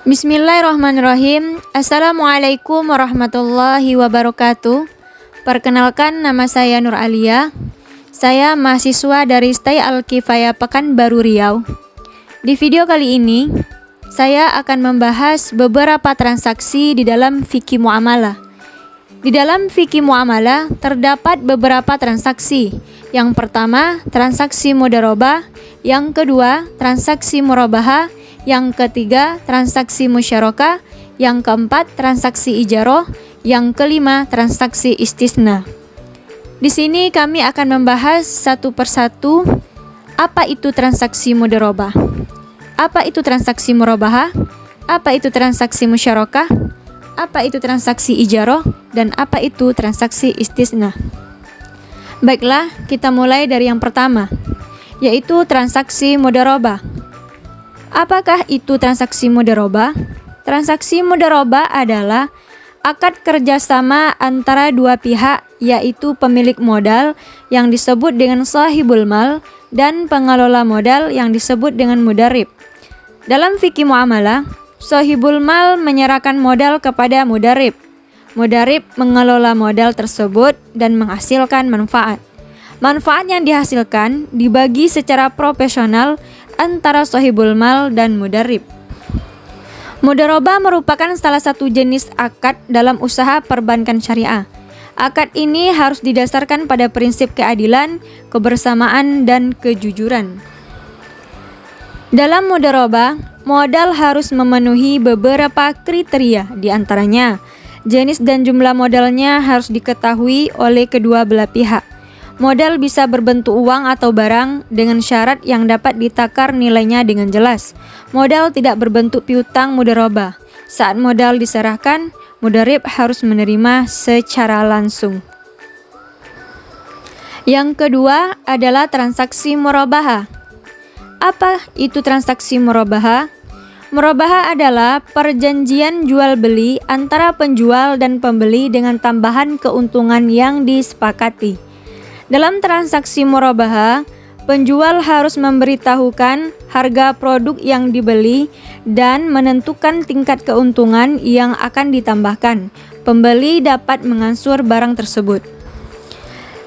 Bismillahirrahmanirrahim. Assalamualaikum warahmatullahi wabarakatuh. Perkenalkan, nama saya Nur Alia. Saya mahasiswa dari STAI Al-Kifayah Pekanbaru Riau. Di video kali ini, saya akan membahas beberapa transaksi di dalam fikih muamalah. Di dalam fikih muamalah terdapat beberapa transaksi. Yang pertama, transaksi mudharabah. Yang kedua, transaksi murabahah. Yang ketiga, transaksi musyarakah. Yang keempat, transaksi ijarah. Yang kelima, transaksi istisna. Di sini kami akan membahas satu persatu apa itu transaksi mudharabah, apa itu transaksi murabahah, apa itu transaksi musyarakah, apa itu transaksi ijarah, dan apa itu transaksi istisna. Baiklah, kita mulai dari yang pertama, yaitu transaksi mudharabah. Apakah itu transaksi mudharabah? Transaksi mudharabah adalah akad kerjasama antara dua pihak, yaitu pemilik modal yang disebut dengan shahibul mal dan pengelola modal yang disebut dengan mudharib. Dalam fikih muamalah, shahibul mal menyerahkan modal kepada mudharib. Mudharib mengelola modal tersebut dan menghasilkan manfaat. Manfaat yang dihasilkan dibagi secara proporsional antara shahibul mal dan mudharib. Mudharabah merupakan salah satu jenis akad dalam usaha perbankan syariah. Akad ini harus didasarkan pada prinsip keadilan, kebersamaan, dan kejujuran. Dalam mudharabah, modal harus memenuhi beberapa kriteria, di antaranya jenis dan jumlah modalnya harus diketahui oleh kedua belah pihak. Modal bisa berbentuk uang atau barang dengan syarat yang dapat ditakar nilainya dengan jelas. Modal tidak berbentuk piutang mudharabah. Saat modal diserahkan, mudharib harus menerima secara langsung. Yang kedua adalah transaksi murabahah. Apa itu transaksi murabahah? Murabahah adalah perjanjian jual beli antara penjual dan pembeli dengan tambahan keuntungan yang disepakati. Dalam transaksi murabahah, penjual harus memberitahukan harga produk yang dibeli dan menentukan tingkat keuntungan yang akan ditambahkan. Pembeli dapat mengansur barang tersebut.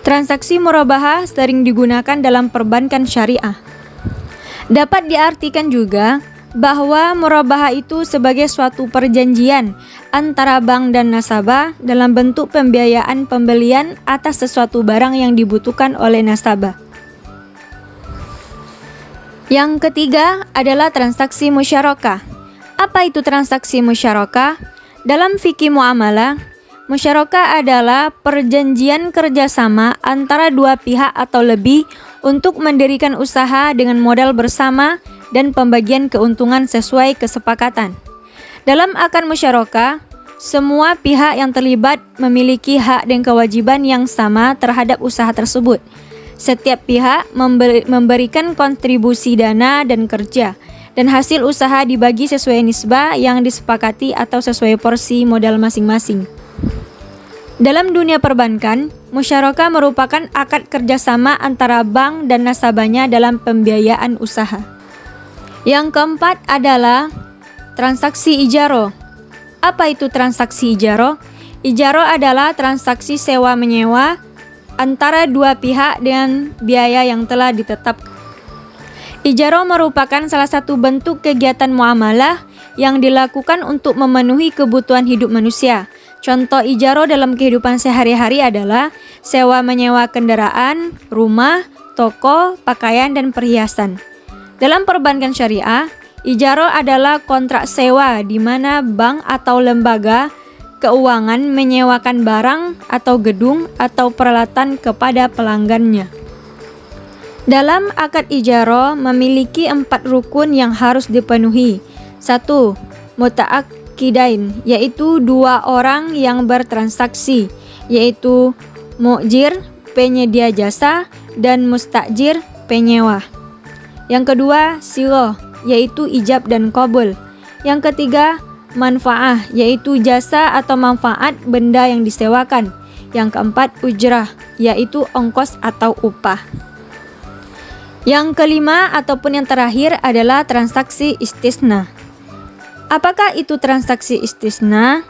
Transaksi murabahah sering digunakan dalam perbankan syariah. Dapat diartikan juga bahwa murabahah itu sebagai suatu perjanjian antara bank dan nasabah dalam bentuk pembiayaan pembelian atas sesuatu barang yang dibutuhkan oleh nasabah. Yang ketiga adalah transaksi musyarakah. Apa itu transaksi musyarakah? Dalam fikih muamalah, musyarakah adalah perjanjian kerjasama antara dua pihak atau lebih untuk mendirikan usaha dengan modal bersama dan pembagian keuntungan sesuai kesepakatan. Dalam akad musyarakah, semua pihak yang terlibat memiliki hak dan kewajiban yang sama terhadap usaha tersebut. Setiap pihak memberikan kontribusi dana dan kerja, dan hasil usaha dibagi sesuai nisbah yang disepakati atau sesuai porsi modal masing-masing. Dalam dunia perbankan, musyarakah merupakan akad kerjasama antara bank dan nasabahnya dalam pembiayaan usaha. Yang keempat adalah transaksi ijarah. Apa itu transaksi ijarah? Ijarah adalah transaksi sewa-menyewa antara dua pihak dengan biaya yang telah ditetapkan. Ijarah merupakan salah satu bentuk kegiatan muamalah yang dilakukan untuk memenuhi kebutuhan hidup manusia. Contoh ijarah dalam kehidupan sehari-hari adalah sewa-menyewa kendaraan, rumah, toko, pakaian, dan perhiasan. Dalam perbankan syariah, ijarah adalah kontrak sewa di mana bank atau lembaga keuangan menyewakan barang atau gedung atau peralatan kepada pelanggannya. Dalam akad ijarah memiliki 4 rukun yang harus dipenuhi. 1. Muta'aqidain, yaitu dua orang yang bertransaksi, yaitu mu'jir, penyedia jasa, dan mustajir, penyewa. Yang kedua, sighah, yaitu ijab dan qabul. Yang ketiga, manfaah, yaitu jasa atau manfaat benda yang disewakan. Yang keempat, ujrah, yaitu ongkos atau upah. Yang kelima ataupun yang terakhir adalah transaksi istisna. Apakah itu transaksi istisna?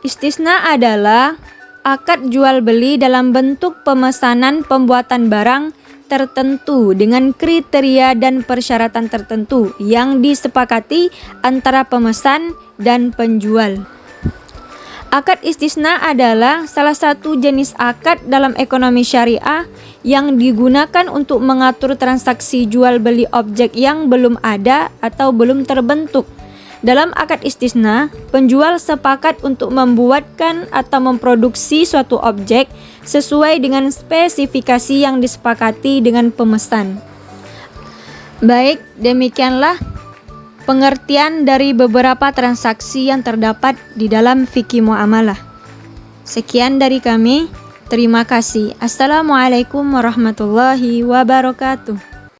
Istisna adalah akad jual beli dalam bentuk pemesanan pembuatan barang tertentu dengan kriteria dan persyaratan tertentu yang disepakati antara pemesan dan penjual. Akad istisna adalah salah satu jenis akad dalam ekonomi syariah yang digunakan untuk mengatur transaksi jual beli objek yang belum ada atau belum terbentuk. Dalam akad istisna, penjual sepakat untuk membuatkan atau memproduksi suatu objek sesuai dengan spesifikasi yang disepakati dengan pemesan. Baik, demikianlah pengertian dari beberapa transaksi yang terdapat di dalam fikih muamalah. Sekian dari kami. Terima kasih. Assalamualaikum warahmatullahi wabarakatuh.